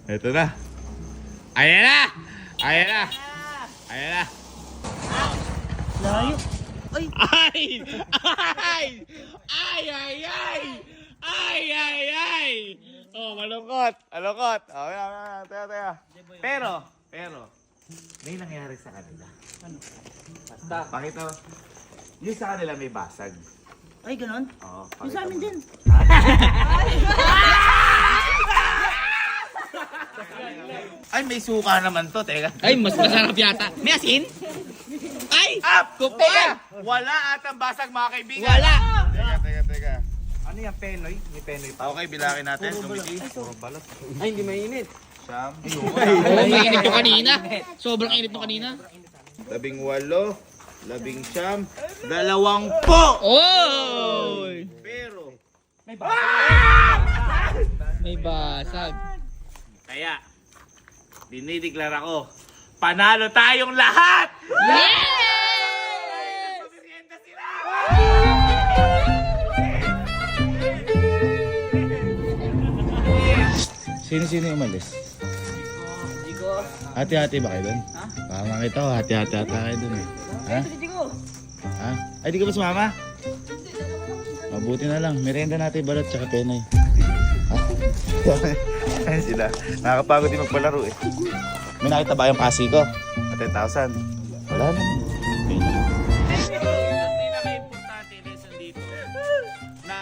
Ito na. Ayan na. Layo. Ay. Oh, malungkot. Oh, teka. Pero, may nangyari sa kanila. Ano? Basta, pakita mo. Yung sa kanila may basag. Ay, ganon? Oo, Yung sa amin din. Ay, may suka naman to, teka. Ay, mas masarap yata. May asin? Ay! Up! Teka! Wala atang basag, mga kaibigan. Wala! Teka. Ano yung Penoy? May Penoy pa. Okay, bilangin natin. Tumiti. Puro balot. Ay, hindi mainit. Siyam. Oo, mainit yung kanina. Sobrang init yung kanina. 18, 19, 20. Oy! Pero, May basag. kaya, dinideklara ko, panalo tayong lahat! Yay! Merienda sila! Sino yung umalis? Hati-hati ba kayo dun? Ha? Baka makita ko, hati-hati kayo dun eh. Ha? Ha? Ay, di ka ba sumama? Mabuti na lang. Merienda natin balot tsaka Penoy. Ha? Ayun sila. Nakakapagod din magpalaro eh. May nakita ba yung pasi ko? 10,000. Wala naman. Pinaka-importante lesson dito na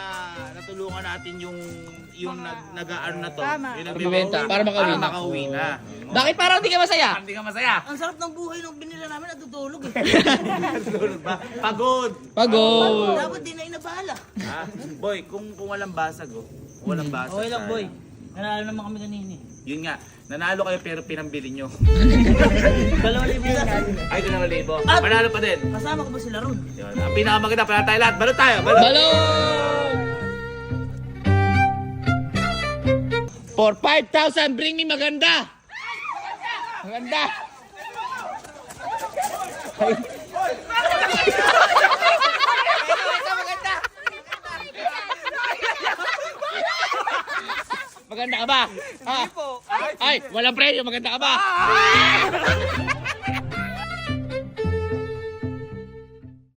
natulungan natin yung nag-aano na to. Tama. Yung Nagbibenta, para makauwi na. makauwi na. Bakit parang hindi ka masaya? Hindi ka masaya. Ang sarap ng buhay nung binila namin, natutulog eh. Tulog ba? Pagod. Pagod! Dapat di na inabahala. Ha? Boy, kung walang basag oh. Walang basag. Okay lang, sana. boy. Nanalo naman kami kanina eh. Yun nga, nanalo kayo pero pinambili nyo. 2,000 na. Ay, 2,000. At- Panalo pa din. Kasama ko ba sila ron? Yun. Ang pinakamaganda, panalo tayo lahat. Balot tayo, balot. Balon! For 5,000, bring me maganda! Maganda! Ito, maganda! Maganda ka ba? Ay, walang premyo, maganda ka ba?